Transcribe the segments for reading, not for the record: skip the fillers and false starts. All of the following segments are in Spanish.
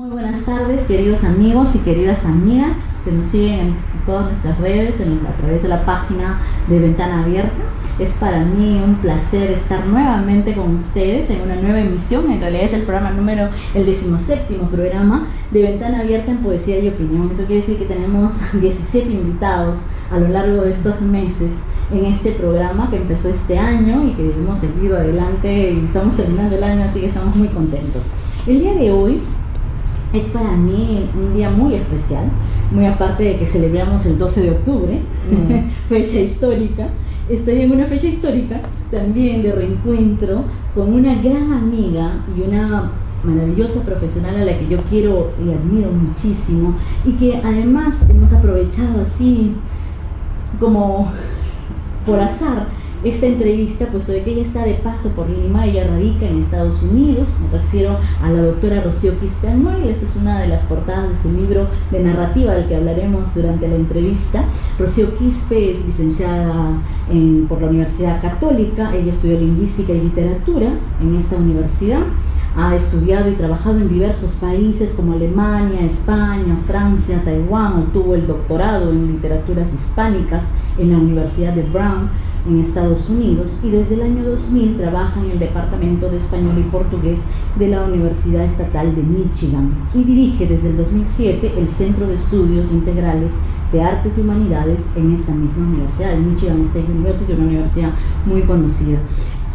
Muy buenas tardes, queridos amigos y queridas amigas que nos siguen en todas nuestras redes, a través de la página de Ventana Abierta. Es para mí un placer estar nuevamente con ustedes en una nueva emisión. En realidad es el el 17º programa de Ventana Abierta en Poesía y Opinión. Eso quiere decir que tenemos 17 invitados a lo largo de estos meses en este programa que empezó este año y que hemos seguido adelante y estamos terminando el año, así que estamos muy contentos. El día de hoy es para mí un día muy especial, muy aparte de que celebramos el 12 de octubre, fecha histórica. Estoy en una fecha histórica también de reencuentro con una gran amiga y una maravillosa profesional a la que yo quiero y admiro muchísimo, y que además hemos aprovechado así como por azar esta entrevista, puesto de que ella está de paso por Lima. Ella radica en Estados Unidos. Me refiero a la doctora Rocío Quispe Almori. Esta es una de las portadas de su libro de narrativa del que hablaremos durante la entrevista. Rocío Quispe es licenciada por la Universidad Católica. Ella estudió lingüística y literatura en esta universidad. Ha estudiado y trabajado en diversos países como Alemania, España, Francia, Taiwán. Obtuvo el doctorado en literaturas hispánicas en la Universidad de Brown en Estados Unidos, y desde el año 2000 trabaja en el Departamento de Español y Portugués de la Universidad Estatal de Michigan, y dirige desde el 2007 el Centro de Estudios Integrales de Artes y Humanidades en esta misma universidad, el Michigan State University, una universidad muy conocida.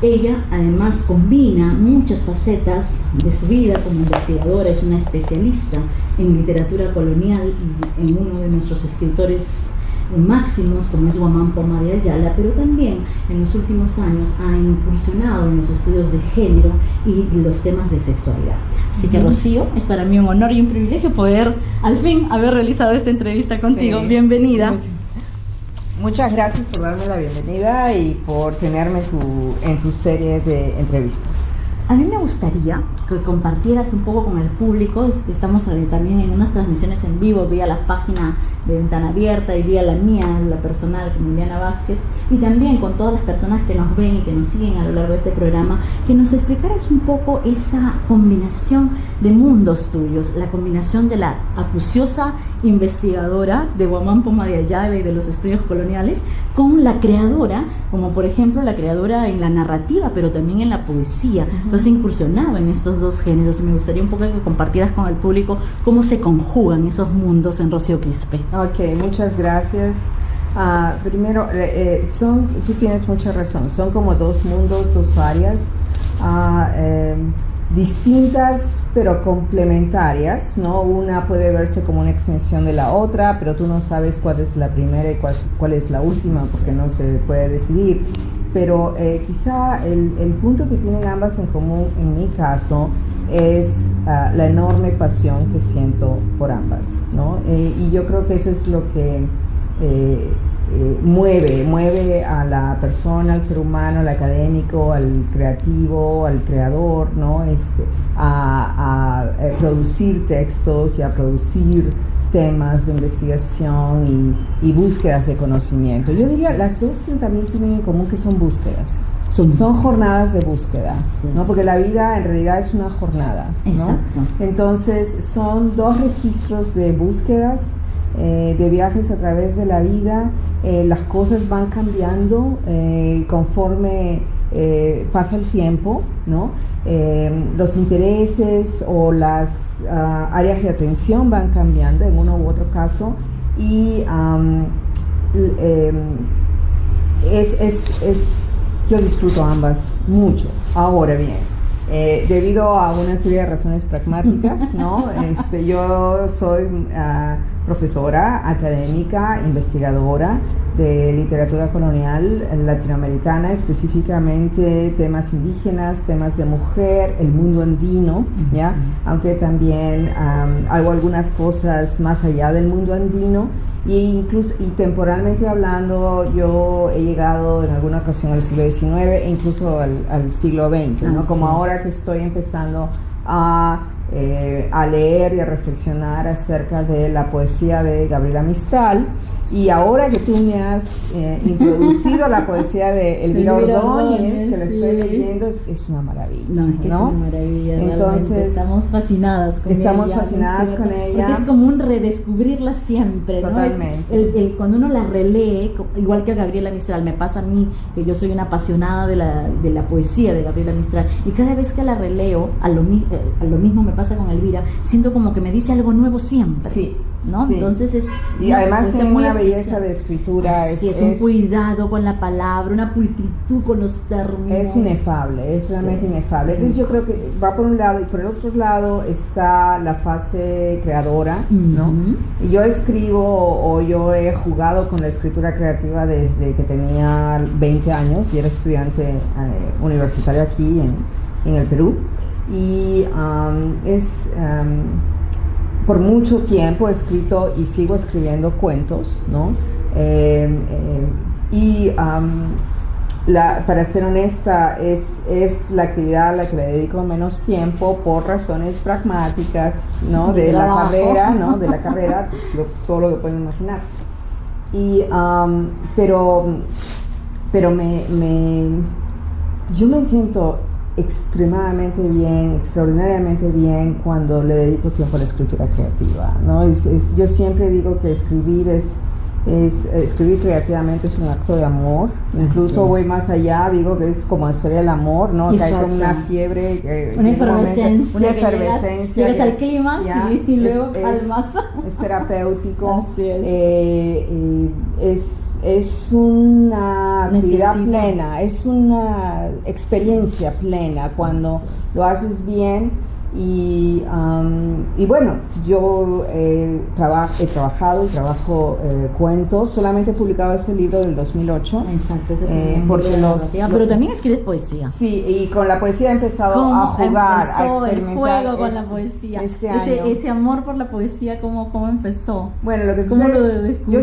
Ella además combina muchas facetas de su vida como investigadora. Es una especialista en literatura colonial y en uno de nuestros escritores máximos como es Guamán Poma de Ayala, pero también en los últimos años ha incursionado en los estudios de género y los temas de sexualidad. Así que, Rocío, es para mí un honor y un privilegio poder al fin haber realizado esta entrevista contigo. Sí. Bienvenida. Muchas gracias por darme la bienvenida y por tenerme en tu serie de entrevistas. A mí me gustaría que compartieras un poco con el público. Estamos también en unas transmisiones en vivo vía la página de Ventana Abierta y vía la mía, la personal, como Liliana Vázquez, y también con todas las personas que nos ven y que nos siguen a lo largo de este programa, que nos explicaras un poco esa combinación de mundos tuyos, la combinación de la acuciosa investigadora de Guamán Poma de Ayala y de los estudios coloniales, con la creadora, como por ejemplo la creadora en la narrativa, pero también en la poesía. Entonces incursionaba en estos dos géneros, y me gustaría un poco que compartieras con el público cómo se conjugan esos mundos en Rocío Quispe. Ok, muchas gracias. Primero, tú tienes mucha razón, son como dos mundos, dos áreas distintas pero complementarias, ¿no? Una puede verse como una extensión de la otra, pero tú no sabes cuál es la primera y cuál es la última, porque no se puede decidir. Pero quizá el punto que tienen ambas en común, en mi caso, es la enorme pasión que siento por ambas, ¿no? Y yo creo que eso es lo que mueve a la persona, al ser humano, al académico, al creativo, al creador, ¿no? A producir textos y a producir temas de investigación y búsquedas de conocimiento. Yo diría, las dos también tienen en común que son búsquedas. Son jornadas de búsqueda, ¿no? Porque la vida en realidad es una jornada, ¿no? Exacto. Entonces son dos registros de búsquedas, de viajes a través de la vida. Las cosas van cambiando conforme pasa el tiempo, ¿no? Los intereses o las áreas de atención van cambiando en uno u otro caso, y yo disfruto ambas mucho. Ahora bien, debido a una serie de razones pragmáticas, ¿no? Yo soy profesora académica, investigadora de literatura colonial latinoamericana, específicamente temas indígenas, temas de mujer, el mundo andino, ¿ya? Aunque también hago algunas cosas más allá del mundo andino, y temporalmente hablando, yo he llegado en alguna ocasión al siglo XIX e incluso al siglo XX, ¿no? Como ahora que estoy empezando a leer y a reflexionar acerca de la poesía de Gabriela Mistral, Y ahora que tú me has introducido la poesía de Elvira Ordóñez, que la estoy leyendo, es una maravilla. No, es que es una maravilla. Entonces, estamos fascinadas con ella. Estamos fascinadas con ella. Porque es como un redescubrirla siempre, ¿no? Totalmente. Cuando uno la relee, igual que a Gabriela Mistral, me pasa a mí, que yo soy una apasionada de la poesía de Gabriela Mistral, y cada vez que la releo, a lo mismo me pasa con Elvira, siento como que me dice algo nuevo siempre. Sí. ¿No? Sí. Entonces y además tiene una belleza de escritura. Sí, es un cuidado con la palabra, una pulcritud con los términos. Es inefable, es realmente inefable. Entonces yo creo que va por un lado y por el otro lado está la fase creadora, ¿no? Y yo escribo o yo he jugado con la escritura creativa desde que tenía 20 años y era estudiante universitario aquí en el Perú. Y por mucho tiempo he escrito y sigo escribiendo cuentos, ¿no? Para ser honesta, es la actividad a la que le dedico menos tiempo por razones pragmáticas, ¿no? De la carrera, ¿no? De la carrera, todo lo que pueden imaginar. Pero yo me siento extraordinariamente bien cuando le dedico tiempo a la escritura creativa, ¿no? Yo siempre digo que escribir creativamente es un acto de amor. Incluso voy más allá, digo que es como hacer el amor, ¿no? Que hay como una fiebre, una efervescencia, llegas al clímax y luego calmas. Es terapéutico. Así es. Es una actividad plena, es una experiencia plena cuando lo haces bien. Y bueno, yo trabajado y trabajo cuentos. Solamente he publicado este libro del 2008. Exacto, ese es pero también escribes poesía. Sí, y con la poesía he empezado a jugar, a experimentar. El juego con la poesía. Este año. Ese amor por la poesía, ¿cómo empezó? Bueno, lo que sucede es, yo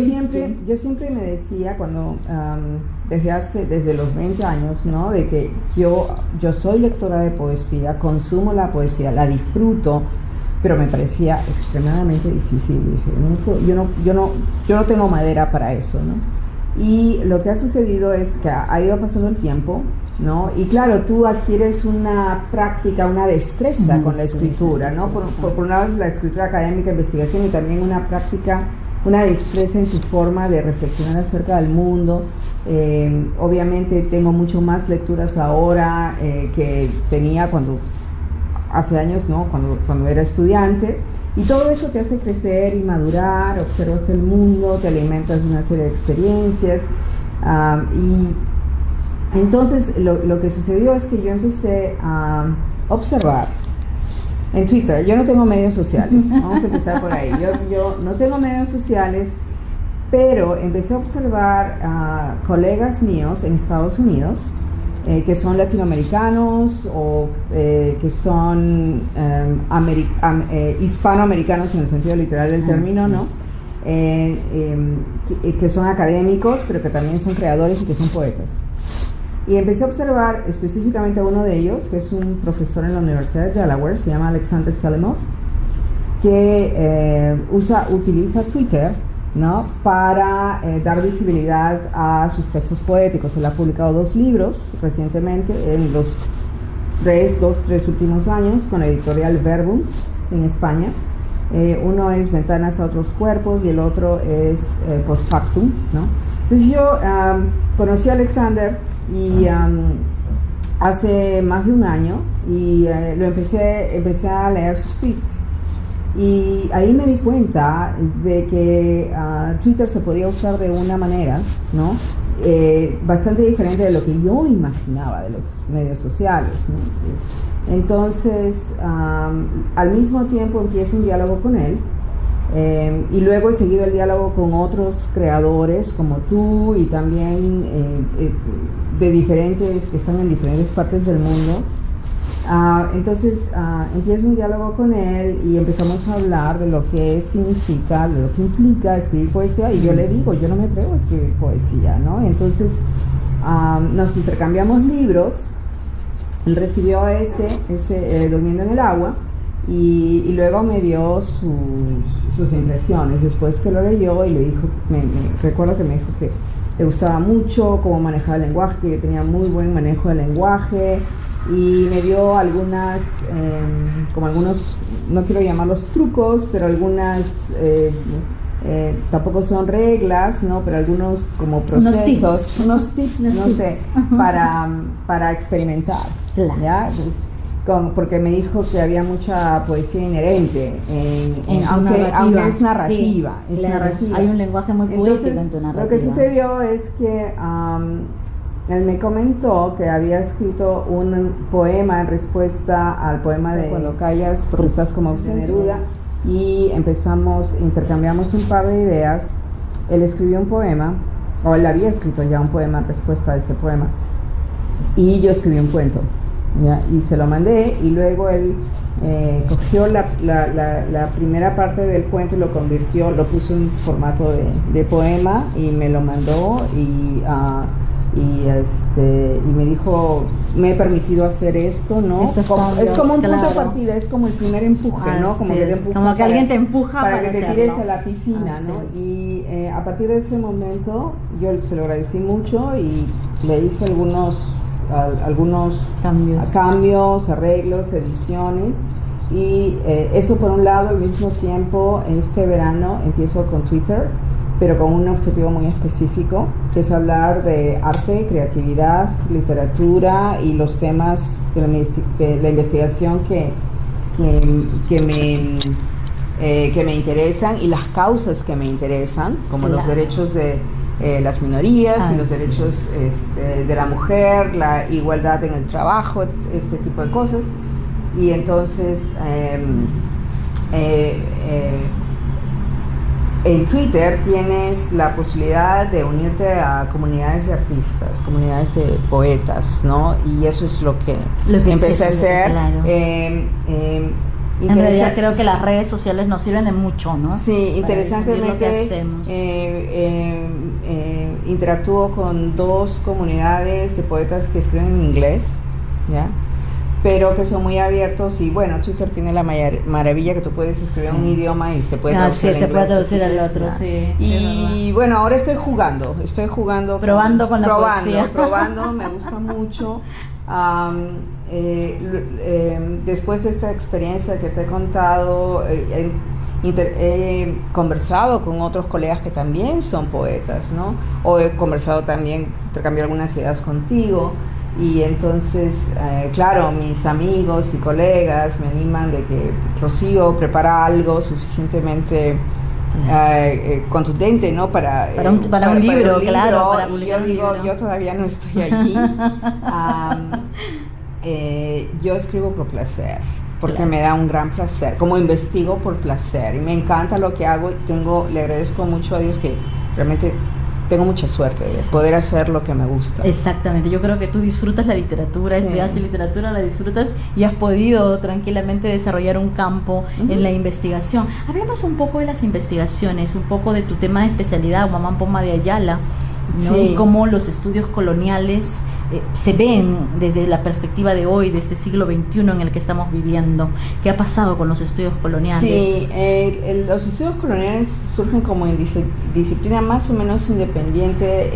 siempre me decía cuando desde los 20 años, ¿no? De que yo soy lectora de poesía, consumo la poesía, la disfruto, pero me parecía extremadamente difícil. Yo no tengo madera para eso, ¿no? Y lo que ha sucedido es que ha ido pasando el tiempo, ¿no? Y claro, tú adquieres una práctica, una destreza con la escritura, ¿no? Por un lado la escritura académica, investigación, y también una práctica, una destreza en tu forma de reflexionar acerca del mundo. Obviamente tengo mucho más lecturas ahora que tenía hace años, ¿no? Cuando era estudiante, y todo eso te hace crecer y madurar, observas el mundo, te alimentas de una serie de experiencias, y entonces lo que sucedió es que yo empecé a observar en Twitter. Yo no tengo medios sociales, vamos a empezar por ahí. Yo no tengo medios sociales, pero empecé a observar a colegas míos en Estados Unidos que son latinoamericanos o que son hispanoamericanos en el sentido literal del término, ¿no? Que son académicos, pero que también son creadores y que son poetas. Y empecé a observar específicamente a uno de ellos, que es un profesor en la Universidad de Delaware, se llama Alexander Selimov, que utiliza Twitter, ¿no? Para dar visibilidad a sus textos poéticos. Él ha publicado 2 libros recientemente, en los 3 últimos años, con la editorial Verbum en España. Uno es Ventanas a otros cuerpos y el otro es Post Factum, ¿no? Entonces yo conocí a Alexander y hace más de un año, y empecé a leer sus tweets. Y ahí me di cuenta de que Twitter se podía usar de una manera, ¿no? Bastante diferente de lo que yo imaginaba de los medios sociales, ¿no? Entonces, al mismo tiempo empiezo un diálogo con él, y luego he seguido el diálogo con otros creadores como tú, y también que están en diferentes partes del mundo. Entonces empiezo un diálogo con él y empezamos a hablar de lo que significa, de lo que implica escribir poesía, y yo le digo, yo no me atrevo a escribir poesía, ¿no? Entonces nos intercambiamos libros. Él recibió ese Durmiendo en el agua, y luego me dio sus impresiones después que lo leyó y le dijo, recuerdo que me dijo que le gustaba mucho cómo manejaba el lenguaje, que yo tenía muy buen manejo del lenguaje y me dio algunas, como algunos, no quiero llamarlos trucos, pero algunas, tampoco son reglas, ¿no? Pero algunos como procesos, unos tips, no sé, para experimentar, claro. ¿ya? Entonces, porque me dijo que había mucha poesía inherente, aunque es narrativa, sí, es claro. narrativa. Hay un lenguaje muy poético en tu narrativa. Lo que sucedió es que él me comentó que había escrito un poema en respuesta al poema de Cuando callas porque estás como Neruda, y intercambiamos un par de ideas. Él escribió un poema, o él había escrito ya un poema en respuesta a ese poema, y yo escribí un cuento. ¿Ya? Y se lo mandé y luego él cogió la primera parte del cuento y lo puso en formato de poema y me lo mandó y me dijo, me he permitido hacer esto, ¿no? Es como un punto de partida, es como el primer empuje, ¿no? Como que, como que alguien te empuja para que te hacerlo. tires a la piscina, ¿no? Y a partir de ese momento yo se lo agradecí mucho y le hice algunos cambios, arreglos, ediciones y eso por un lado. Al mismo tiempo, este verano empiezo con Twitter, pero con un objetivo muy específico, que es hablar de arte, creatividad, literatura y los temas de la investigación que me interesan y las causas que me interesan, como los derechos de las minorías y los derechos de la mujer, la igualdad en el trabajo, este tipo de cosas. Y entonces en Twitter tienes la posibilidad de unirte a comunidades de artistas, comunidades de poetas, ¿no? Y eso es lo que empecé a hacer. Claro. En realidad creo que las redes sociales nos sirven de mucho, ¿no? Sí, interesantemente interactúo con 2 comunidades de poetas que escriben en inglés, ¿ya? Pero que son muy abiertos y bueno, Twitter tiene la maravilla que tú puedes escribir un idioma y se puede traducir se puede traducir al otro, sí. Y bueno, ahora estoy jugando probando con la poesía. Probando, me gusta mucho. Después de esta experiencia que te he contado, he conversado con otros colegas que también son poetas, ¿no? O he conversado también, intercambiado algunas ideas contigo. Y entonces, claro, mis amigos y colegas me animan de que Rocío prepara algo suficientemente contundente, ¿no? Para un libro, claro. Y yo digo, yo todavía no estoy allí. Yo escribo por placer, porque me da un gran placer, como investigo por placer, y me encanta lo que hago. Le agradezco mucho a Dios que realmente tengo mucha suerte de poder hacer lo que me gusta. Exactamente, yo creo que tú disfrutas la literatura, estudiaste literatura, la disfrutas y has podido tranquilamente desarrollar un campo en la investigación. Hablemos un poco de las investigaciones, un poco de tu tema de especialidad, Huamán Poma de Ayala, ¿no? Y cómo los estudios coloniales se ven desde la perspectiva de hoy, de este siglo XXI en el que estamos viviendo. ¿Qué ha pasado con los estudios coloniales? Sí, los estudios coloniales surgen como en disciplina más o menos independiente,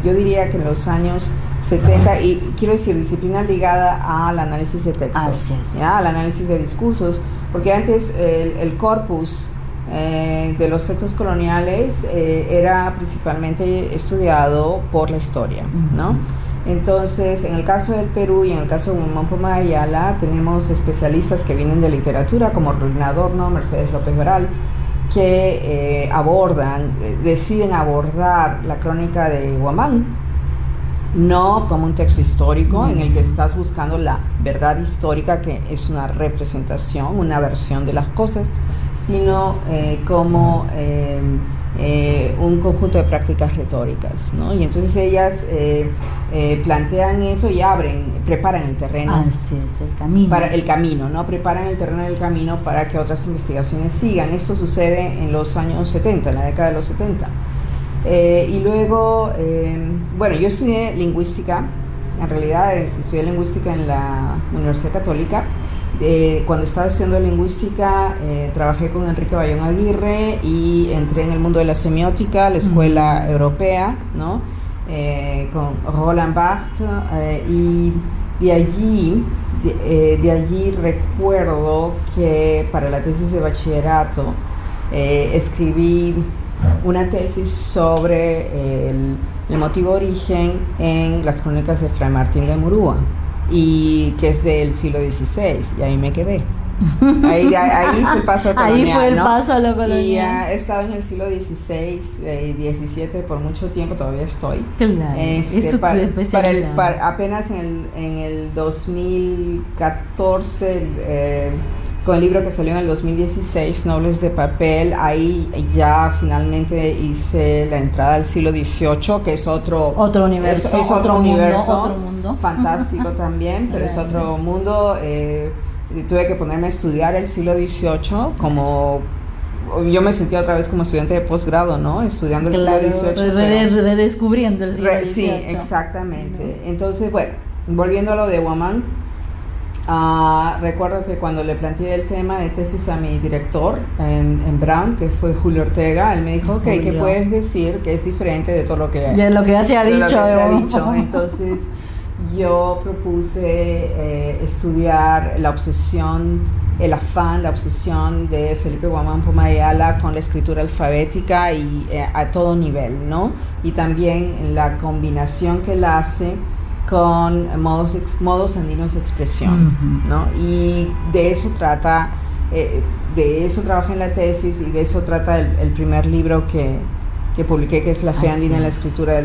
yo diría que en los años 70, y quiero decir disciplina ligada al análisis de textos, al análisis de discursos, porque antes el corpus de los textos coloniales era principalmente estudiado por la historia, ¿no? Entonces, en el caso del Perú y en el caso de Huamán Poma de Ayala, tenemos especialistas que vienen de literatura, como Rulina Adorno, Mercedes López Baralt, que deciden abordar la crónica de Huamán, no como un texto histórico en el que estás buscando la verdad histórica, que es una representación, una versión de las cosas, sino como un conjunto de prácticas retóricas, ¿no? Y entonces ellas plantean eso y preparan el terreno. El camino, ¿no? Preparan el terreno del camino para que otras investigaciones sigan. Esto sucede en los años 70, en la década de los 70. Y luego, bueno, yo estudié lingüística, en realidad estudié lingüística en la Universidad Católica, Cuando estaba estudiando lingüística, trabajé con Enrique Bayón Aguirre y entré en el mundo de la semiótica, la escuela europea, ¿no? Con Roland Barthes, y de allí recuerdo que para la tesis de bachillerato escribí una tesis sobre el motivo origen en las crónicas de Fray Martín de Murúa, y que es del siglo XVI, y ahí me quedé. Ahí se pasó al colonial, ahí fue el ¿no? paso a lo colonial. Y he estado en el siglo XVI y XVII por mucho tiempo, todavía estoy. Claro, Apenas en el 2014, con el libro que salió en el 2016, Nobles de Papel, ahí ya finalmente hice la entrada al siglo XVIII, que es otro universo, es otro universo, otro mundo. Fantástico también, pero es otro mundo. Tuve que ponerme a estudiar el siglo XVIII, como yo me sentía otra vez como estudiante de posgrado, ¿no? Estudiando el siglo XVIII. Redescubriendo el siglo XVIII. Sí, exactamente. Entonces, bueno, volviendo a lo de Guamán, recuerdo que cuando le planteé el tema de tesis a mi director en Brown, que fue Julio Ortega, él me dijo, ok, ¿qué puedes decir que es diferente de todo lo que ya se ha dicho? Entonces yo propuse estudiar la obsesión de Felipe Guamán Pumayala con la escritura alfabética y a todo nivel, ¿no? Y también la combinación que él hace con modos andinos de expresión, ¿no? Y de eso trata, de eso trabajé en la tesis, y de eso trata el primer libro que publiqué, que es La fe andina en la escritura,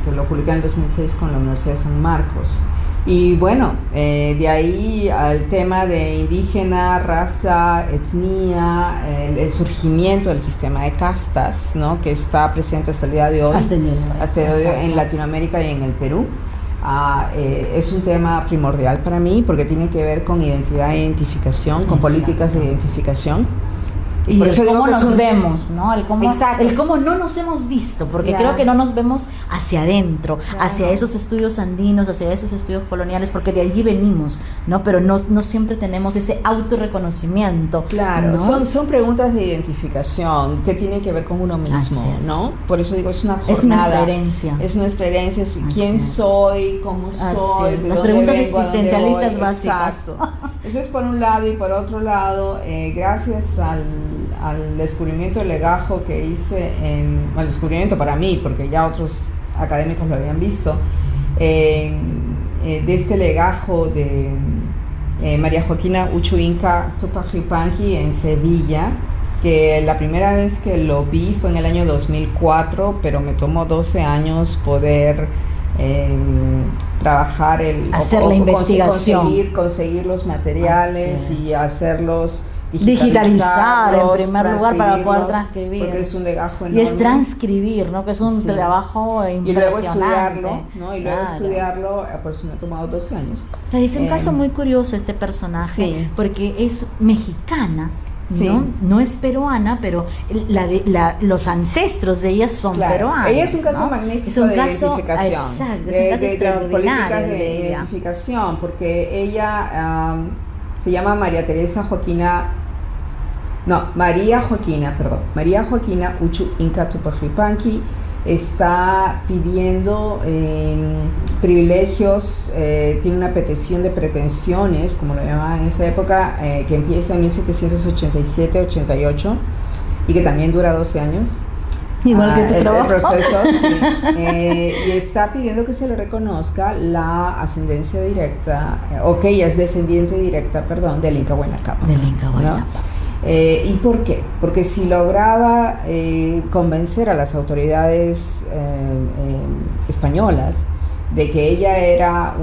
que lo publiqué en 2006 con la Universidad de San Marcos. Y bueno, de ahí al tema de indígena, raza, etnia, el surgimiento del sistema de castas, ¿no? Que está presente hasta el día de hoy, en Latinoamérica y en el Perú. Es un tema primordial para mí porque tiene que ver con identidad e identificación, con políticas de identificación. Y por eso cómo nos vemos, ¿no? El cómo no nos hemos visto, porque creo que no nos vemos hacia adentro, hacia esos estudios andinos, hacia esos estudios coloniales, porque de allí venimos, ¿no? Pero no siempre tenemos ese autorreconocimiento. Claro, ¿no? Son preguntas de identificación que tienen que ver con uno mismo, ¿no? Por eso digo, es una jornada. Es nuestra herencia. Es nuestra herencia, quién soy, cómo soy, las preguntas existencialistas básicas. Exacto. Eso es por un lado, y por otro lado, gracias al descubrimiento del legajo que hice, el descubrimiento para mí, porque ya otros académicos lo habían visto, de este legajo de María Joaquina Uchu Inca Tupac Yupanqui en Sevilla, que la primera vez que lo vi fue en el año 2004, pero me tomó 12 años poder trabajar hacer la investigación, conseguir los materiales y hacerlos digitalizar en primer lugar para poder transcribir, porque es un legajo enorme. Y es transcribir, ¿no? Que es un trabajo impresionante. Y luego estudiarlo, por eso me ha tomado 12 años. Es un caso muy curioso este personaje, porque es mexicana, ¿no? No es peruana, pero los ancestros de ella son peruanos. Ella es un caso magnífico, es un caso, identificación. Exacto, es un caso extraordinario políticas de identificación, porque ella se llama María Joaquina Uchu Inca Tupac Yupanqui. Está pidiendo privilegios, tiene una petición de pretensiones, como lo llamaban en esa época, que empieza en 1787-88 y que también dura 12 años. Igual que tu trabajo. El proceso, y está pidiendo que se le reconozca la ascendencia directa, o que ella es descendiente directa, del Inca Huayna Cápac. ¿No? ¿Y por qué? Porque si lograba convencer a las autoridades españolas de que ella era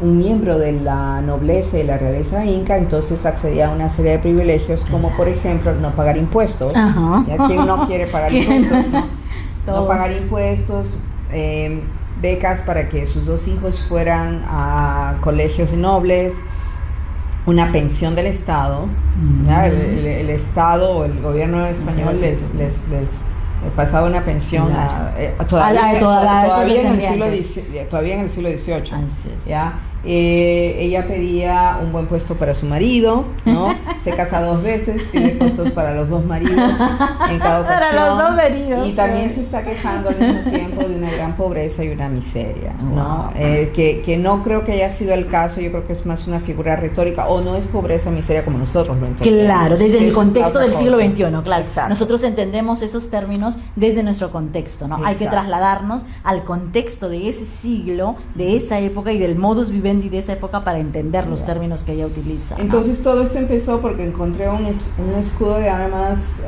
un miembro de la nobleza y la realeza inca, entonces accedía a una serie de privilegios, como por ejemplo no pagar impuestos. ¿Ya? ¿Quién no quiere pagar impuestos? No pagar impuestos, becas para que sus 2 hijos fueran a colegios nobles, una pensión del Estado. El Estado o el gobierno español les pasaba una pensión todavía en el siglo XVIII, ¿ya? Ella pedía un buen puesto para su marido, ¿no? Se casa 2 veces, pide puestos para los 2 maridos en cada ocasión. Para los 2 maridos. Y también se está quejando al mismo tiempo de una gran pobreza y una miseria, ¿no? Que no creo que haya sido el caso. Yo creo que es más una figura retórica, o no es pobreza, miseria como nosotros lo entendemos. Claro, desde el contexto del siglo XXI, claro. Exacto. Nosotros entendemos esos términos desde nuestro contexto, ¿no? Hay que trasladarnos al contexto de ese siglo, de esa época y del modus vivendi de esa época para entender los términos que ella utiliza, ¿no? Entonces todo esto empezó porque encontré un escudo de armas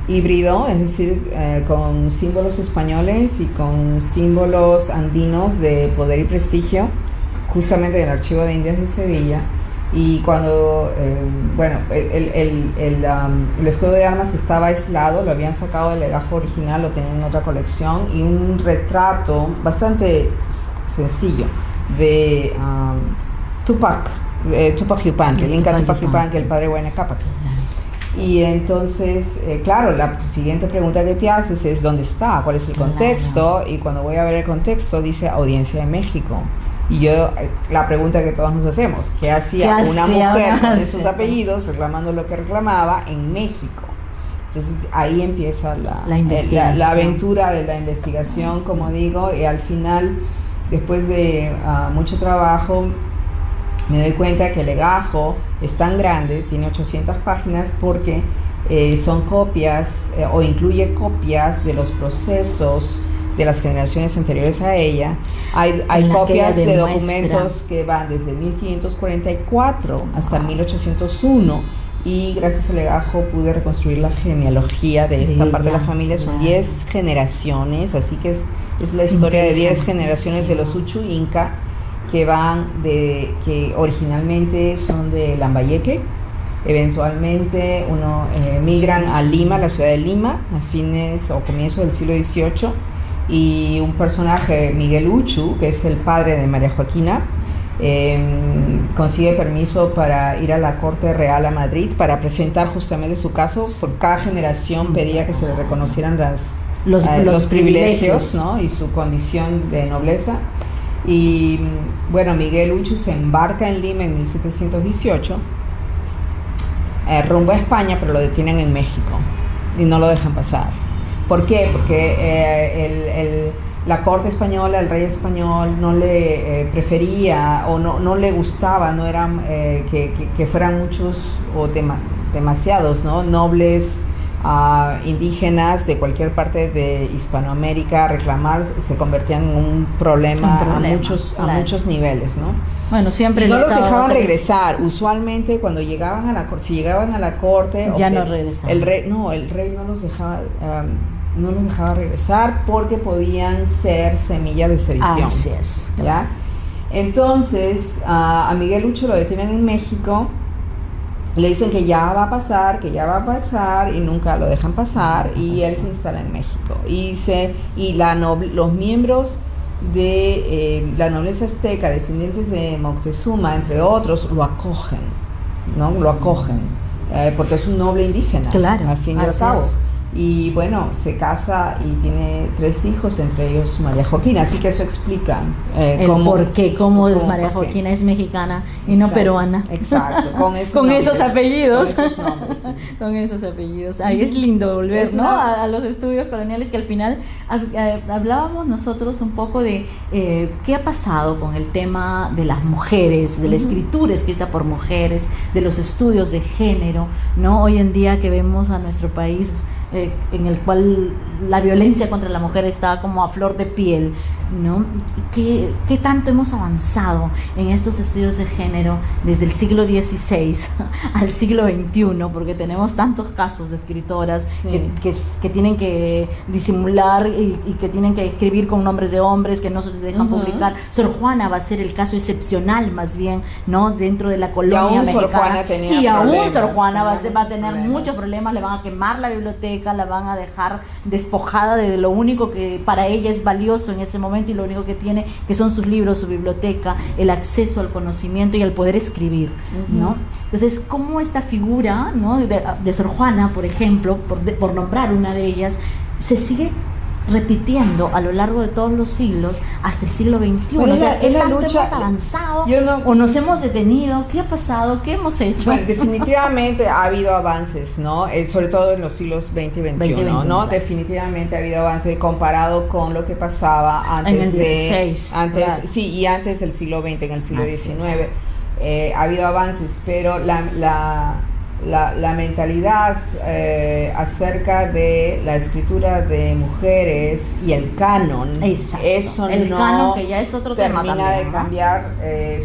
híbrido, es decir, con símbolos españoles y con símbolos andinos de poder y prestigio, justamente del Archivo de Indias de Sevilla. Y cuando, el escudo de armas estaba aislado, lo habían sacado del legajo original, lo tenían en otra colección, y un retrato bastante sencillo de Tupac Yupanqui, el Inca Tupac Yupanqui, el padre Huayna Cápac. Y entonces, claro, la siguiente pregunta que te haces es ¿dónde está? ¿Cuál es el contexto? Y cuando voy a ver el contexto dice Audiencia de México. Y yo, la pregunta que todos nos hacemos, ¿qué hacía una mujer con esos apellidos reclamando lo que reclamaba en México? Entonces ahí empieza la aventura de la investigación, como digo, y al final, después de mucho trabajo, me doy cuenta que el legajo es tan grande, tiene 800 páginas, porque son copias o incluye copias de los procesos de las generaciones anteriores a ella. Hay copias de documentos que van desde 1544 hasta 1801, y gracias al legajo pude reconstruir la genealogía de esta parte de la familia. Son 10 generaciones, así que es la historia de 10 generaciones de los Uchu Inca, que originalmente son de Lambayeque. Eventualmente migran a Lima, la ciudad de Lima, a fines o comienzos del siglo XVIII, y un personaje, Miguel Uchu, que es el padre de María Joaquina, consigue permiso para ir a la Corte Real a Madrid para presentar justamente su caso. Por cada generación pedía que se le reconocieran los privilegios, ¿no? Y su condición de nobleza. Y bueno, Miguel Uchu se embarca en Lima en 1718, rumbo a España, pero lo detienen en México y no lo dejan pasar. ¿Por qué? Porque la corte española, el rey español, no le prefería o no le gustaba, no eran que fueran muchos o demasiados, ¿no? Nobles indígenas de cualquier parte de Hispanoamérica a reclamar. Se convertían en un problema a muchos niveles, ¿no? Bueno, siempre no los dejaban regresar. Usualmente cuando llegaban a la corte, si llegaban a la corte, ya no regresaban. El rey no los dejaba regresar, porque podían ser semilla de sedición. Así es. ¿Ya? Entonces a Miguel Uchu lo detienen en México. Le dicen que ya va a pasar, y nunca lo dejan pasar, y él se instala en México. Los miembros de la nobleza azteca, descendientes de Moctezuma, entre otros, lo acogen, ¿no? Porque es un noble indígena, claro, al fin y al cabo. Y bueno, se casa y tiene 3 hijos, entre ellos María Joaquina, así que eso explica cómo María Joaquina es mexicana y no peruana. Exacto, con esos apellidos. Con esos nombres, sí. Con esos apellidos. Ahí es lindo volver, ¿no? A los estudios coloniales, que al final hablábamos nosotros un poco de qué ha pasado con el tema de las mujeres, de la escritura escrita por mujeres, de los estudios de género, ¿no? Hoy en día que vemos a nuestro país en el cual la violencia contra la mujer está como a flor de piel, ¿no? ¿Qué tanto hemos avanzado en estos estudios de género desde el siglo XVI al siglo XXI? Porque tenemos tantos casos de escritoras que tienen que disimular y que tienen que escribir con nombres de hombres, que no se dejan publicar. Sor Juana va a ser el caso excepcional, más bien, ¿no? Dentro de la colonia mexicana. Y aún Sor Juana va a tener muchos problemas. Le van a quemar la biblioteca, la van a dejar despojada de lo único que para ella es valioso en ese momento, y lo único que tiene, que son sus libros, su biblioteca, el acceso al conocimiento y al poder escribir, ¿no? Entonces, cómo esta figura, ¿no? de Sor Juana, por ejemplo, por nombrar una de ellas, se sigue repitiendo a lo largo de todos los siglos hasta el siglo XXI. O sea, ¿qué tanto hemos avanzado o nos hemos detenido? ¿Qué ha pasado? ¿Qué hemos hecho? Bueno, definitivamente ha habido avances, ¿no? Sobre todo en los siglos XX y XXI, ¿no? Claro. Definitivamente ha habido avances comparado con lo que pasaba antes en el 16, claro. Sí, y antes del siglo XX, en el siglo XIX. Ha habido avances, pero la mentalidad acerca de la escritura de mujeres y el canon, exacto, eso el no canon, que ya es otro tema termina también, de cambiar,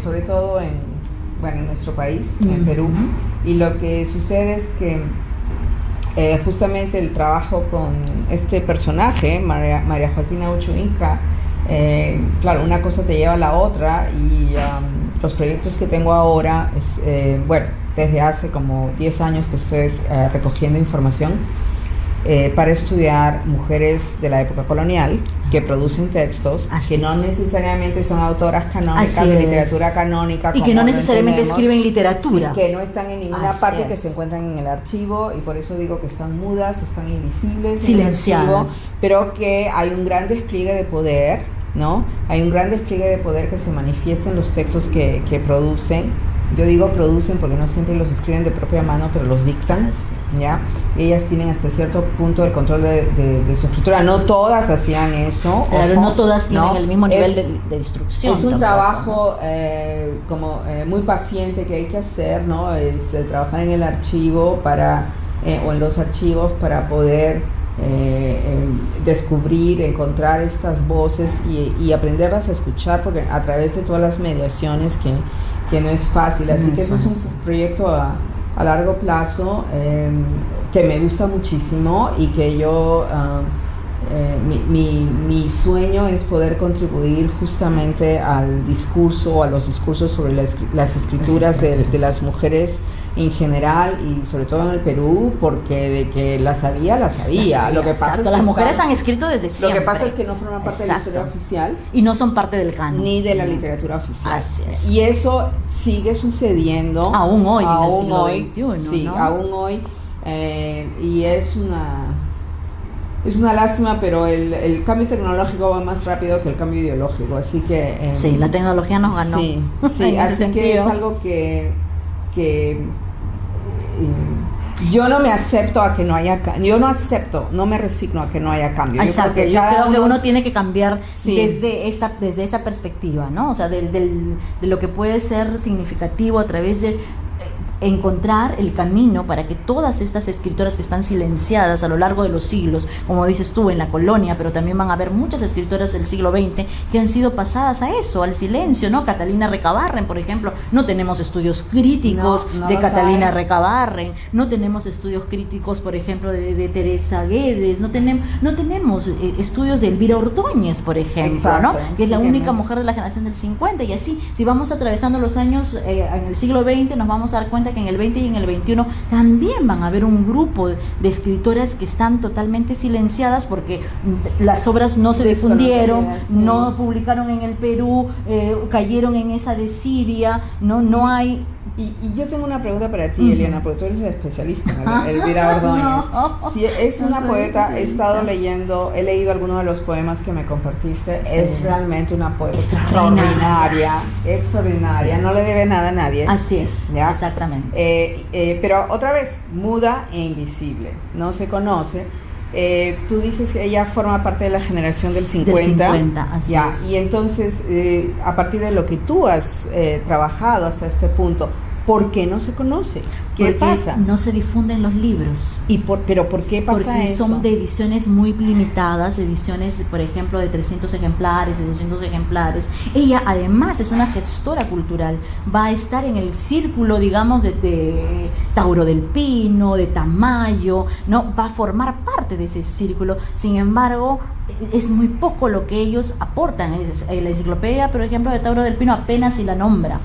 sobre todo en nuestro país, en Perú. Y lo que sucede es que justamente el trabajo con este personaje, María Joaquina Ucho Inca, claro, una cosa te lleva a la otra, y los proyectos que tengo ahora es, desde hace como 10 años que estoy recogiendo información para estudiar mujeres de la época colonial que producen textos, que no necesariamente son autoras canónicas de literatura canónica, y que no necesariamente escriben literatura, que no están en ninguna parte, que se encuentran en el archivo, y por eso digo que están mudas, están invisibles, silenciadas, pero que hay un gran despliegue de poder, ¿no? Hay un gran despliegue de poder que se manifiesta en los textos que producen. Yo digo producen porque no siempre los escriben de propia mano, pero los dictan, ¿ya? Ellas tienen hasta cierto punto el control de su escritura. No todas hacían eso. Claro, no todas tienen el mismo nivel de instrucción. Es un trabajo muy paciente que hay que hacer, ¿no? Es trabajar en el archivo o en los archivos para poder descubrir, encontrar estas voces y aprenderlas a escuchar, porque a través de todas las mediaciones que no es fácil, así que eso es un proyecto a largo plazo que me gusta muchísimo, y que yo mi sueño es poder contribuir justamente al discurso, a los discursos sobre las escrituras de las mujeres en general, y sobre todo en el Perú, porque de que la sabía. Lo que pasa es que las mujeres han escrito desde siempre. Lo que pasa es que no forman parte de la historia oficial y no son parte del canon ni de la literatura oficial. Así es. Y eso sigue sucediendo aún hoy, en el siglo XXI, sí, ¿no? aún hoy, y es una lástima, pero el cambio tecnológico va más rápido que el cambio ideológico, así que sí, la tecnología nos ganó. Sí, así que es algo que yo no me acepto a que no haya no me resigno a que no haya cambio. Exacto, yo creo que uno tiene que cambiar desde esa perspectiva, ¿no? O sea, de lo que puede ser significativo a través de encontrar el camino para que todas estas escritoras que están silenciadas a lo largo de los siglos, como dices tú, en la colonia, pero también van a haber muchas escritoras del siglo XX que han sido pasadas a eso, al silencio, ¿no? Catalina Recabarren, por ejemplo, no tenemos estudios críticos de Catalina Recabarren, no tenemos estudios críticos, por ejemplo, de Teresa Guedes, no tenemos estudios de Elvira Ordóñez, por ejemplo, ¿no? Que es la única mujer de la generación del 50, y así, si vamos atravesando los años en el siglo XX, nos vamos a dar cuenta que en el 20 y en el 21 también van a haber un grupo de escritoras que están totalmente silenciadas porque las obras no se difundieron, no publicaron en el Perú, cayeron en esa desidia, no hay. Y yo tengo una pregunta para ti, Eliana, porque tú eres la especialista en Elvira Ordóñez. Si es una poeta, he leído algunos de los poemas que me compartiste, es realmente una poeta extraordinaria, no le debe nada a nadie. Así es, ¿ya? Exactamente. Pero otra vez, muda e invisible, no se conoce. Tú dices que ella forma parte de la generación del 50. Así es. Y entonces, a partir de lo que tú has trabajado hasta este punto, ¿por qué no se conoce? ¿Qué pasa? No se difunden los libros. ¿Pero por qué pasa Porque eso? Son de ediciones muy limitadas, ediciones, por ejemplo, de 300 ejemplares, de 200 ejemplares. Ella, además, es una gestora cultural. Va a estar en el círculo, digamos, de Tauro del Pino, de Tamayo, ¿no? Va a formar parte de ese círculo. Sin embargo, es muy poco lo que ellos aportan. La enciclopedia, por ejemplo, de Tauro del Pino apenas si la nombra.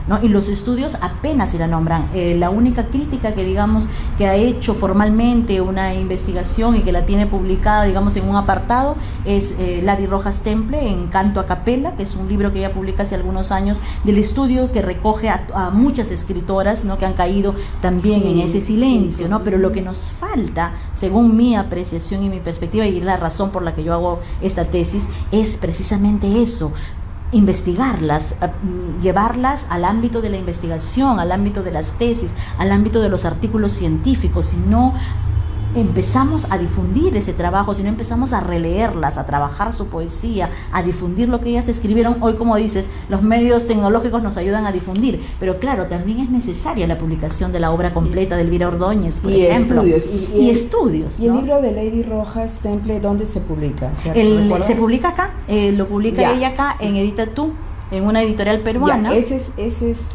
¿no? Y los estudios apenas si la nombran. La única crítica que, digamos, que ha hecho formalmente una investigación y que la tiene publicada, digamos, en un apartado, es Lady Rojas Temple, en Canto a Capella, que es un libro que ella publica hace algunos años, del estudio que recoge a muchas escritoras, ¿no? Que han caído también en ese silencio, ¿no? Pero lo que nos falta, según mi apreciación y mi perspectiva, y la razón por la que yo hago esta tesis, es precisamente eso: investigarlas, llevarlas al ámbito de la investigación, al ámbito de las tesis, al ámbito de los artículos científicos. Si no empezamos a difundir ese trabajo, si no empezamos a releerlas, a trabajar su poesía, a difundir lo que ellas escribieron, hoy, como dices, los medios tecnológicos nos ayudan a difundir, pero claro, también es necesaria la publicación de la obra completa de Elvira Ordóñez, por ejemplo. Estudios. ¿Y el libro de Lady Rojas Temple dónde se publica? Se publica acá, lo publica ella acá en Edita Tú, en una editorial peruana.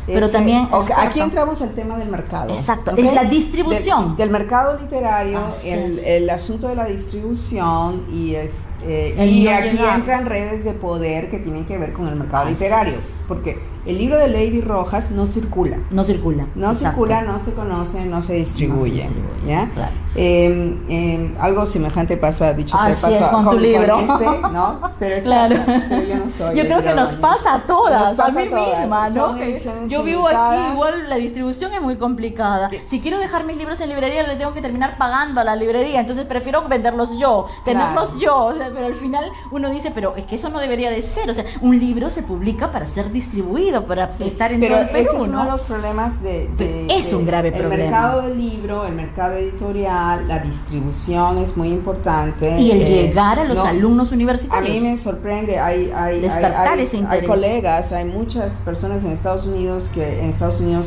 Pero también aquí entramos al tema del mercado. Exacto, ¿okay? Es la distribución del mercado literario, el asunto de la distribución, y aquí entran redes de poder que tienen que ver con el mercado literario, porque el libro de Lady Rojas no circula, no se conoce, no se distribuye, ¿ya? Claro. Algo semejante pasa, dicho sea de paso, con tu libro, ¿no? Pero claro. Pero yo no soy. Yo creo que nos pasa a todas, a mí misma, ¿no? Yo vivo aquí, igual la distribución es muy complicada. Si quiero dejar mis libros en librería, le tengo que terminar pagando a la librería, entonces prefiero venderlos yo, tenerlos yo, o sea, pero al final uno dice, pero es que eso no debería de ser, o sea, un libro se publica para ser distribuido, para estar en todo el Perú, pero ese es uno de los problemas es un grave problema. El mercado del libro, el mercado editorial, la distribución es muy importante. Y el llegar a los alumnos universitarios. A mí me sorprende, despertar ese interés. Hay colegas, hay muchas personas en Estados Unidos,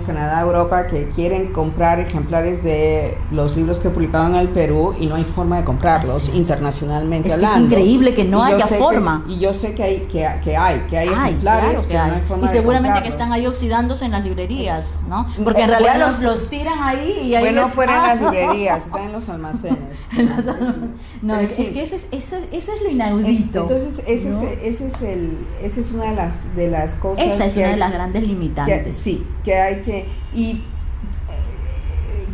Canadá, Europa, que quieren comprar ejemplares de los libros que publicaban en el Perú y no hay forma de comprarlos internacionalmente hablando. Es increíble que no haya forma. Y yo sé que hay ejemplares, claro que no hay forma y seguramente de comprarlos. Que están ahí oxidándose en las librerías, ¿no? Porque en realidad los tiran ahí y ahí fuera en las librerías, están en los almacenes. No, es que eso es lo inaudito. Entonces esa es una de las cosas. Esa es una de las grandes limitantes. Que hay que. Y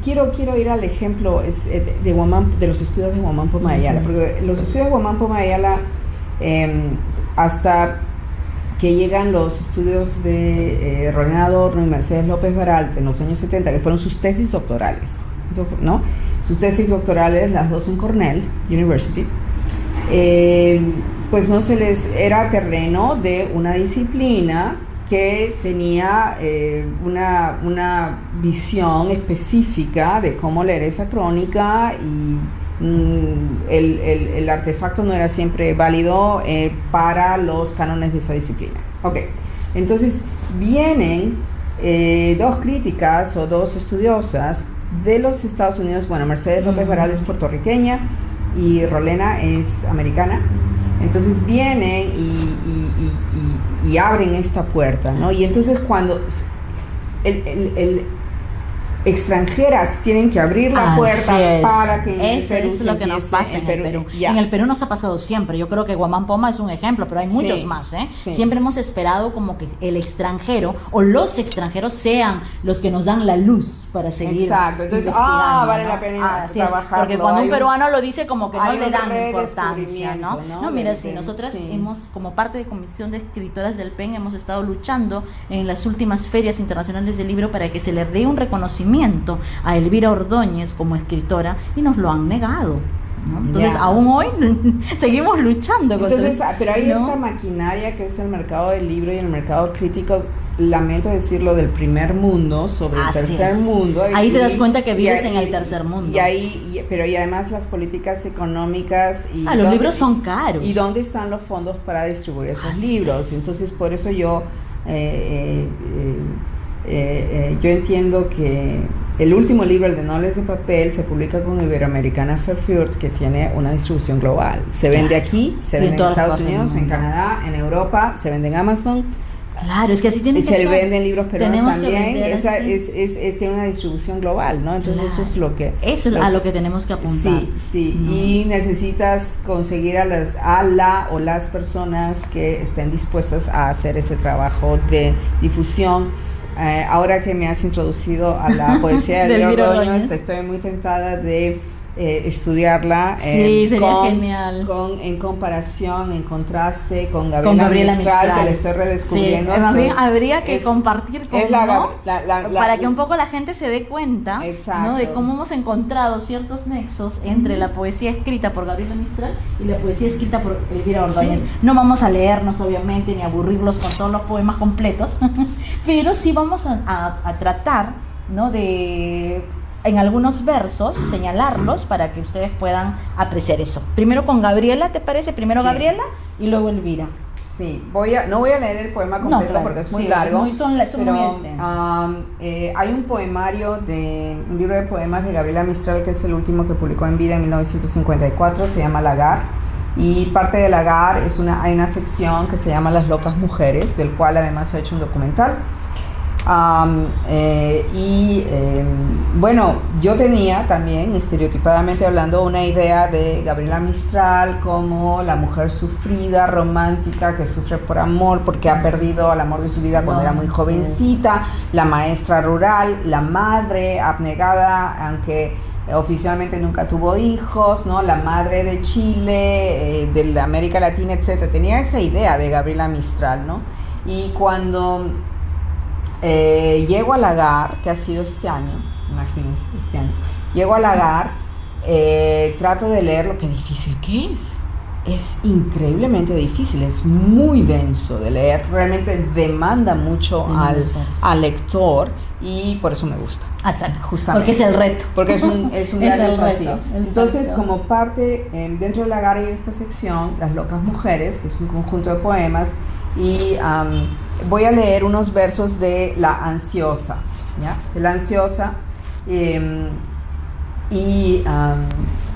quiero ir al ejemplo de los estudios de Guamán Poma Ayala, porque los estudios de Guamán Poma Ayala, hasta que llegan los estudios de Rolena Adorno y Mercedes López Baralt en los años 70, que fueron sus tesis doctorales, ¿no? Sus tesis doctorales, las dos en Cornell University, pues no se les era terreno de una disciplina que tenía una visión específica de cómo leer esa crónica, y el artefacto no era siempre válido para los cánones de esa disciplina. Entonces vienen dos críticas o dos estudiosas de los Estados Unidos. Bueno, Mercedes López Baralt es puertorriqueña y Rolena es americana. Entonces vienen y abren esta puerta, ¿no? Y entonces cuando extranjeras tienen que abrir la puerta para que eso es lo que nos pasa en el Perú. En el Perú nos ha pasado siempre. Yo creo que Guamán Poma es un ejemplo, pero hay muchos más, ¿eh? Siempre hemos esperado como que el extranjero o los extranjeros sean los que nos dan la luz para seguir. Exacto. Entonces, vale la pena trabajar. Porque cuando un peruano lo dice, como que no le dan importancia, ¿no? No, mira, sí, nosotras hemos, como parte de Comisión de Escritoras del PEN, hemos estado luchando en las últimas ferias internacionales del libro para que se le dé un reconocimiento a Elvira Ordóñez como escritora, y nos lo han negado, ¿no? Entonces aún hoy seguimos luchando pero hay esta maquinaria que es el mercado del libro y el mercado crítico, lamento decirlo, del primer mundo sobre el tercer mundo. Ahí te das cuenta que vives en el tercer mundo. Pero además las políticas económicas los libros son caros. ¿Y dónde están los fondos para distribuir esos libros? Entonces por eso yo entiendo que el último libro, el de Nobles de Papel, se publica con Iberoamericana Fairfield, que tiene una distribución global. Se vende aquí, se vende en Estados Unidos, en Canadá, en Europa, se vende en Amazon. Claro, es que así tiene que ser. Y se venden libros peruanos también. Tiene una distribución global, ¿no? Entonces eso es lo que... Eso es a lo que tenemos que apuntar. Sí. Y necesitas conseguir a la o las personas que estén dispuestas a hacer ese trabajo de difusión. ahora que me has introducido a la poesía de Elvira Ordóñez, estoy muy tentada de estudiarla. Sí, sería genial. En comparación, en contraste con Gabriela Mistral, que la estoy redescubriendo. Sí, más bien habría que compartir con para que un poco la gente se dé cuenta, ¿no?, de cómo hemos encontrado ciertos nexos entre la poesía escrita por Gabriela Mistral y la poesía escrita por Elvira Ordóñez. Sí. No vamos a leernos, obviamente, ni aburrirlos con todos los poemas completos, pero sí vamos a tratar, ¿no?, de, en algunos versos, señalarlos para que ustedes puedan apreciar eso. Primero con Gabriela, ¿te parece? Primero sí. Gabriela y luego Elvira. Sí, no voy a leer el poema completo, claro, porque es muy largo. Son muy extensos. Hay un poemario un libro de poemas de Gabriela Mistral, que es el último que publicó en vida en 1954, se llama Lagar. Y parte de Lagar hay una sección que se llama Las locas mujeres, del cual además se ha hecho un documental. Bueno, yo tenía también, estereotipadamente hablando, una idea de Gabriela Mistral como la mujer sufrida, romántica, que sufre por amor porque ha perdido el amor de su vida cuando era muy jovencita, la maestra rural, la madre abnegada, aunque oficialmente nunca tuvo hijos, ¿no?, la madre de Chile, de la América Latina, etc. Tenía esa idea de Gabriela Mistral, ¿no? Y cuando llego a Lagar, que ha sido este año, imagínense, llego a Lagar, trato de leer lo que difícil que es increíblemente difícil, es muy denso de leer, realmente demanda mucho al lector, y por eso me gusta. Exacto, justamente. Porque es el reto. Porque es un gran desafío. Entonces, como parte, dentro de Lagar hay esta sección, Las locas mujeres, que es un conjunto de poemas, y voy a leer unos versos de La ansiosa, ¿ya? De La ansiosa,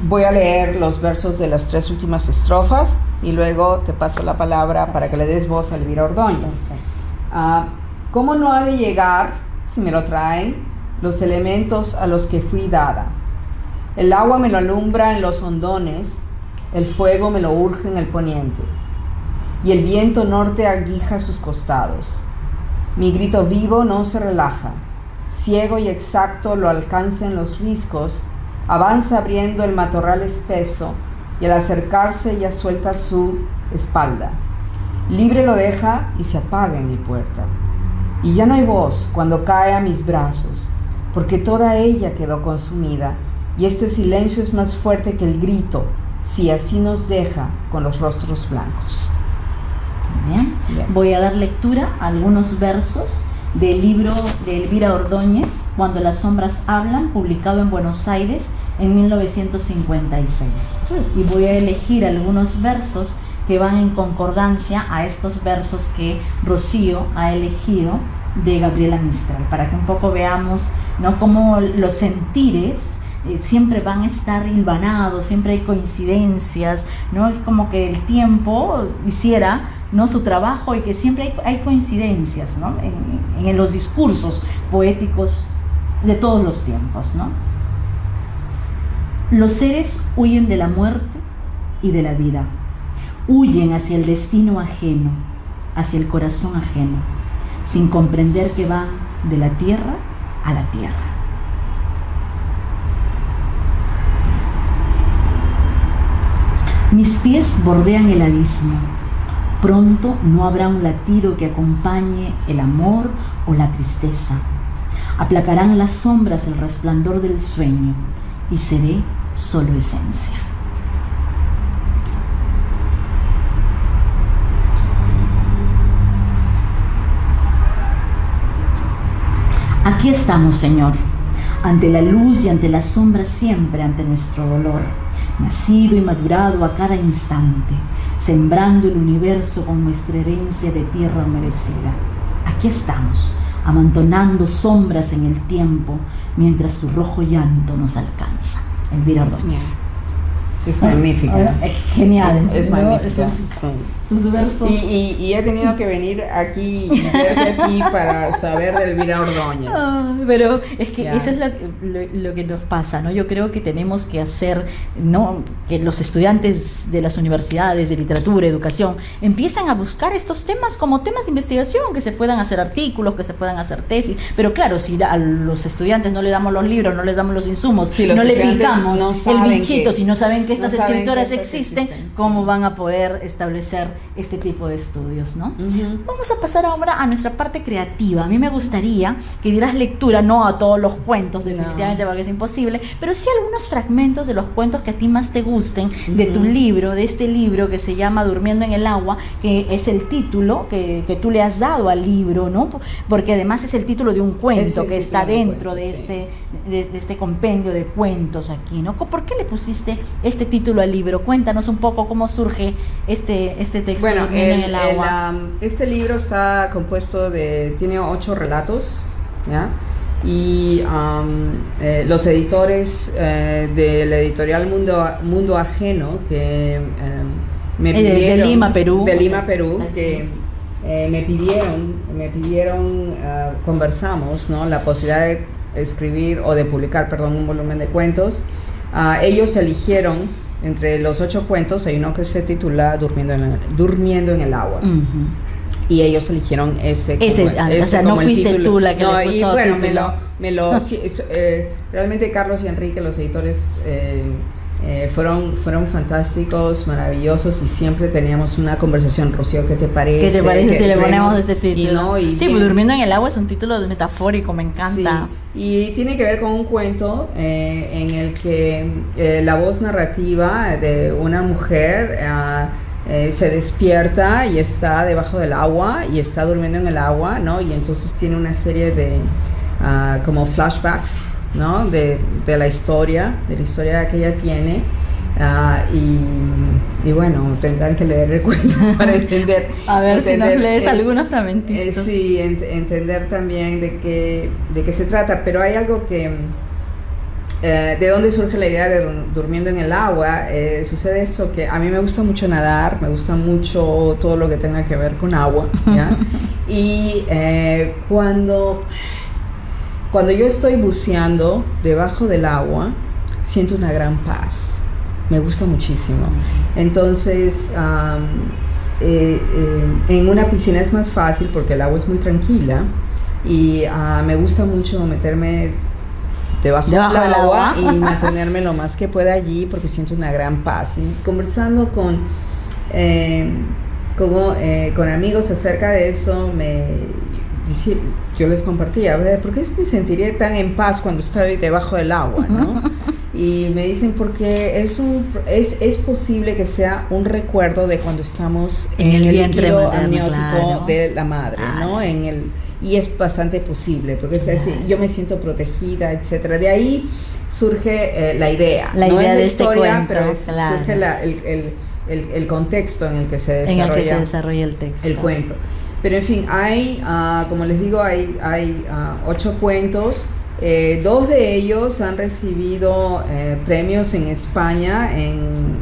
voy a leer los versos de las 3 últimas estrofas y luego te paso la palabra para que le des voz a Elvira Ordóñez. ¿Cómo no ha de llegar, si me lo traen, los elementos a los que fui dada? El agua me lo alumbra en los hondones, el fuego me lo urge en el poniente, y el viento norte aguija sus costados. Mi grito vivo no se relaja, ciego y exacto lo alcanza en los riscos, avanza abriendo el matorral espeso, y al acercarse ya suelta su espalda. Libre lo deja y se apaga en mi puerta. Y ya no hay voz cuando cae a mis brazos, porque toda ella quedó consumida, y este silencio es más fuerte que el grito, si así nos deja con los rostros blancos. Bien. Voy a dar lectura a algunos versos del libro de Elvira Ordóñez, Cuando las sombras hablan, publicado en Buenos Aires en 1956. Y voy a elegir algunos versos que van en concordancia a estos versos que Rocío ha elegido de Gabriela Mistral, para que un poco veamos, ¿no?, cómo los sentires siempre van a estar hilvanados, siempre hay coincidencias, ¿no? Es como que el tiempo hiciera, ¿no?, su trabajo, y que siempre hay coincidencias, ¿no?, en los discursos poéticos de todos los tiempos, ¿no? Los seres huyen de la muerte y de la vida, huyen hacia el destino ajeno, hacia el corazón ajeno, sin comprender que van de la tierra a la tierra. Mis pies bordean el abismo. Pronto no habrá un latido que acompañe el amor o la tristeza. Aplacarán las sombras el resplandor del sueño y seré solo esencia. Aquí estamos, Señor, ante la luz y ante la sombra, siempre ante nuestro dolor, nacido y madurado a cada instante, sembrando el universo con nuestra herencia de tierra merecida. Aquí estamos, amontonando sombras en el tiempo, mientras tu rojo llanto nos alcanza. Elvira Ordóñez. Es magnífica. Es genial. Es ¿no? magnífica. Sus versos. Y he tenido que venir aquí y verte aquí para saber de Elvira Ordóñez. Pero es que Ya. eso es lo que nos pasa, ¿no? Yo creo que tenemos que hacer, ¿no? Que los estudiantes de las universidades de literatura, educación, empiezan a buscar estos temas como temas de investigación, que se puedan hacer artículos, que se puedan hacer tesis. Pero claro, si a los estudiantes no les damos los libros, no les damos los insumos, Sí, los no le estudiantes picamos no el saben bichito, que- si no saben que estas no saben escritoras que estas existen, existen. ¿cómo van a poder establecer este tipo de estudios, ¿no? Ujú. Vamos a pasar ahora a nuestra parte creativa. A mí me gustaría que dieras lectura, no a todos los cuentos, definitivamente, porque es imposible, pero sí algunos fragmentos de los cuentos que a ti más te gusten, de tu libro, de este libro que se llama Durmiendo en el agua, que es el título que tú le has dado al libro, ¿no? Porque además es el título de un cuento el que está título de un dentro cuento, de sí. de este compendio de cuentos aquí, ¿no? ¿Por qué le pusiste este título al libro? Cuéntanos un poco cómo surge este texto, Bueno, Durmiendo en el agua. este libro está compuesto tiene 8 relatos, ¿ya? Y los editores de la editorial Mundo Ajeno, que me De pidieron... Lima, Perú. De Lima, Perú, Exacto. que me pidieron, conversamos, ¿no? La posibilidad de escribir o de publicar, perdón, un volumen de cuentos. Ellos eligieron, entre los 8 cuentos, hay uno que se titula Durmiendo en el agua. Ujú. Y ellos eligieron ese o sea, no como el fuiste título. tú la que No, le y puso bueno, título. sí, realmente Carlos y Enrique, los editores, fueron fantásticos, maravillosos, y siempre teníamos una conversación. Rocío, ¿qué te parece? ¿Qué te parece si le ponemos ponemos este título? Y Sí, pues Durmiendo en el agua es un título metafórico, me encanta. Sí, y tiene que ver con un cuento en el que la voz narrativa de una mujer se despierta y está debajo del agua y está durmiendo en el agua, ¿no? Y entonces tiene una serie de como flashbacks, ¿no? De la historia que ella tiene. Y bueno, tendrán que leer el cuento para entender. A ver si nos lees el- algunos fragmentitos. sí, entender también de qué se trata, pero hay algo que... ¿de dónde surge la idea de Durmiendo en el agua? Sucede eso, que a mí me gusta mucho nadar, me gusta mucho todo lo que tenga que ver con agua, ¿ya? Y cuando yo estoy buceando debajo del agua, siento una gran paz. Me gusta muchísimo. Entonces, en una piscina es más fácil porque el agua es muy tranquila, y me gusta mucho meterme debajo del del agua agua. y mantenerme lo más que pueda allí porque siento una gran paz. Y conversando con amigos acerca de eso, yo les compartía, ¿por qué me sentiré tan en paz cuando estoy debajo del agua, ¿no? Y me dicen, porque es posible que sea un recuerdo de cuando estamos En el vientre líquido materno, amniótico claro. de la madre, ¿no? Y es bastante posible, porque es así, yo me siento protegida, etcétera. De ahí surge la idea. La no idea es de la este historia, cuento, pero claro. surge el contexto en el que se En el que se desarrolla desarrolla el texto. el cuento. Pero en fin, como les digo, hay 8 cuentos. 2 de ellos han recibido premios en España en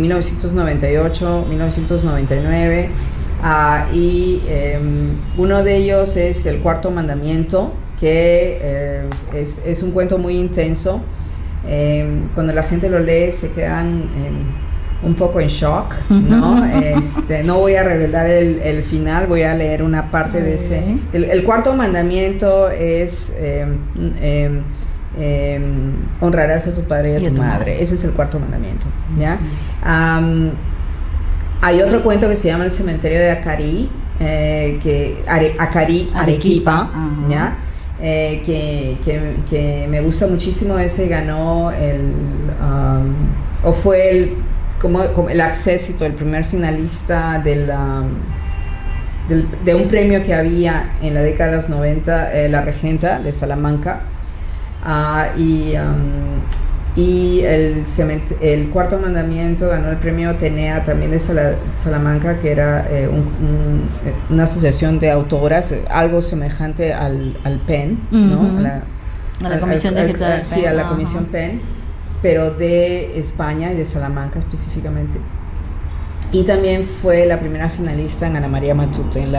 1998, 1999. Y uno de ellos es El Cuarto Mandamiento, que es un cuento muy intenso. Cuando la gente lo lee se quedan un poco en shock, ¿no? No voy a revelar el final, voy a leer una parte de ese. El Cuarto Mandamiento es honrarás a tu padre y a tu madre. Ese es el Cuarto Mandamiento, ¿ya? Hay otro cuento que se llama El Cementerio de Acari, Arequipa, ¿ya? Que me gusta muchísimo. Ese ganó fue como el accésito, el primer finalista de un premio que había en la década de los 90, La Regenta de Salamanca. Y el Cuarto Mandamiento ganó el premio Atenea también de Salamanca, que era una asociación de autoras, algo semejante al PEN, ¿no? A la Comisión Digital del PEN. Sí, a la Comisión PEN. pero de España y de Salamanca específicamente. Y también fue la primera finalista en Ana María Matute, en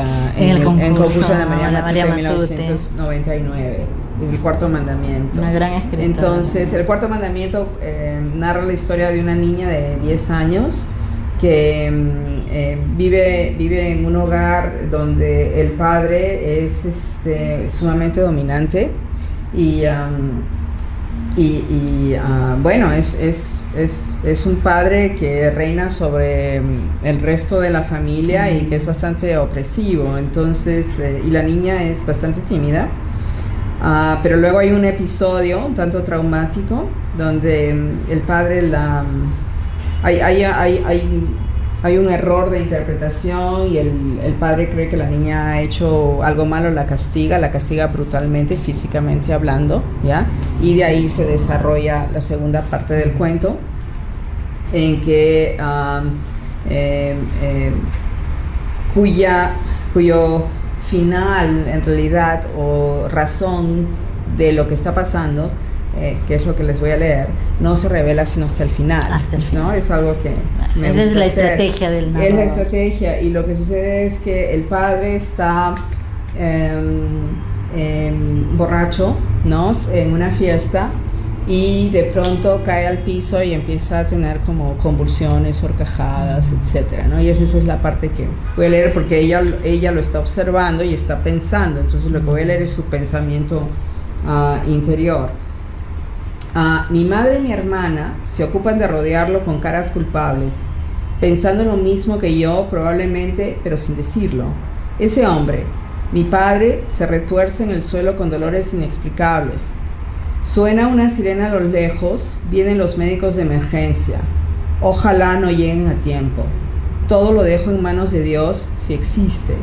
el concurso de Ana María Matute en 1999, en el Cuarto Mandamiento. Una gran escritora. Entonces, el Cuarto Mandamiento narra la historia de una niña de 10 años que vive en un hogar donde el padre es sumamente dominante y bueno, es un padre que reina sobre el resto de la familia y que es bastante opresivo. Entonces, y la niña es bastante tímida, pero luego hay un episodio un tanto traumático donde el padre hay un error de interpretación y el padre cree que la niña ha hecho algo malo, la castiga brutalmente, físicamente hablando, ¿ya? Y de ahí se desarrolla la segunda parte del cuento, en que cuyo final, en realidad, o razón de lo que está pasando, que es lo que les voy a leer, no se revela sino hasta el final. ¿No? Es algo que me esa es la hacer. Estrategia del narrador. Es la estrategia, y lo que sucede es que el padre está borracho, ¿no? En una fiesta, y de pronto cae al piso y empieza a tener como convulsiones, horcajadas, etcétera, ¿no? Y esa es la parte que voy a leer, porque ella lo está observando y está pensando. Entonces lo que voy a leer es su pensamiento interior. Mi madre y mi hermana se ocupan de rodearlo con caras culpables, pensando lo mismo que yo probablemente, pero sin decirlo. Ese hombre, mi padre, se retuerce en el suelo con dolores inexplicables. Suena una sirena a lo lejos, vienen los médicos de emergencia. Ojalá no lleguen a tiempo. Todo lo dejo en manos de Dios, si existe.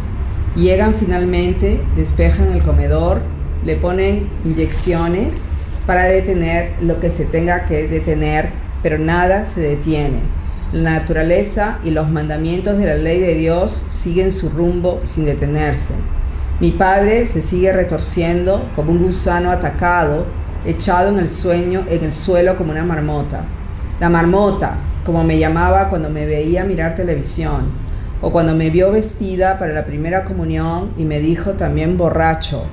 Llegan finalmente, despejan el comedor, le ponen inyecciones para detener lo que se tenga que detener, pero nada se detiene. La naturaleza y los mandamientos de la ley de Dios siguen su rumbo sin detenerse. Mi padre se sigue retorciendo como un gusano atacado, echado en el suelo como una marmota. La marmota, como me llamaba cuando me veía mirar televisión, o cuando me vio vestida para la primera comunión y me dijo también borracho: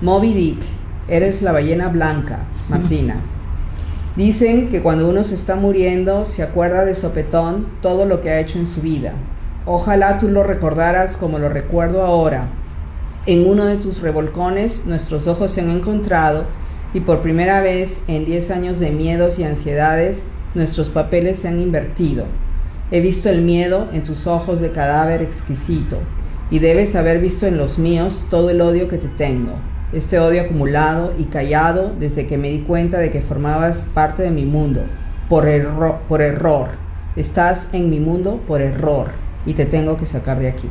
Moby Dick, eres la ballena blanca, Martina. Dicen que cuando uno se está muriendo se acuerda de sopetón todo lo que ha hecho en su vida. Ojalá tú lo recordaras como lo recuerdo ahora. En uno de tus revolcones nuestros ojos se han encontrado, y por primera vez en 10 años de miedos y ansiedades nuestros papeles se han invertido. He visto el miedo en tus ojos de cadáver exquisito, y debes haber visto en los míos todo el odio que te tengo. Este odio acumulado y callado desde que me di cuenta de que formabas parte de mi mundo, por error. Estás en mi mundo por error, y te tengo que sacar de aquí.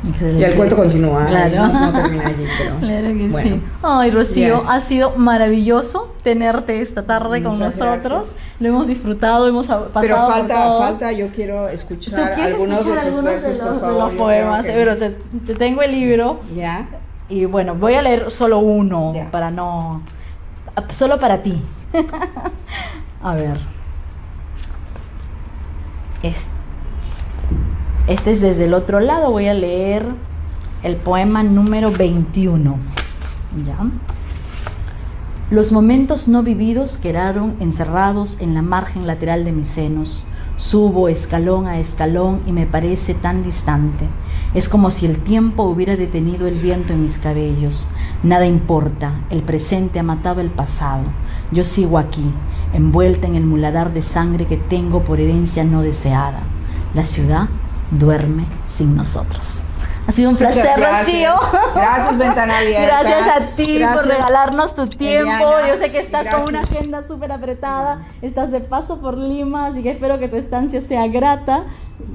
Excelente. Y el cuento continúa, claro. no termina allí, pero claro que bueno. sí. Ay, Rocío, Yes. ha sido maravilloso tenerte esta tarde con Muchas nosotros. gracias. Lo hemos disfrutado, hemos pasado Pero por todos. falta, yo quiero escuchar ¿Tú quieres algunos escuchar de tus algunos versos, por favor. de los Yo poemas? creo que- Pero te tengo el libro. Ya. Y bueno, voy a leer solo uno, Ya. para no... Solo para ti. A ver. Este es desde el otro lado. Voy a leer el poema número 21. ¿Ya? Los momentos no vividos quedaron encerrados en la margen lateral de mis senos. Subo escalón a escalón y me parece tan distante. Es como si el tiempo hubiera detenido el viento en mis cabellos. Nada importa, el presente ha matado el pasado. Yo sigo aquí, envuelta en el muladar de sangre que tengo por herencia no deseada. La ciudad duerme sin nosotros. Ha sido un placer, Muchas gracias. Rocío. Gracias, Ventana Abierta. Gracias a ti Gracias, por regalarnos tu tiempo. Eliana. Yo sé que estás con Gracias. una agenda súper apretada. Estás de paso por Lima, así que espero que tu estancia sea grata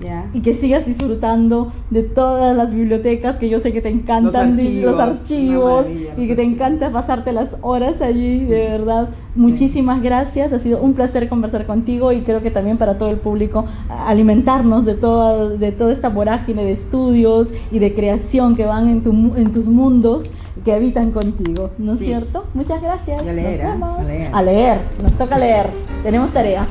Ya. y que sigas disfrutando de todas las bibliotecas que yo sé que te encantan, los Una archivos, maravilla, y los que te archivos. encanta pasarte las horas allí, de verdad. Muchísimas gracias, ha sido un placer conversar contigo, y creo que también para todo el público alimentarnos de toda esta vorágine de estudios y de creación que van en tus mundos que habitan contigo, ¿no es Sí. cierto? Muchas gracias. Y a leer, Nos vemos. a leer. A leer, nos toca leer, tenemos tarea.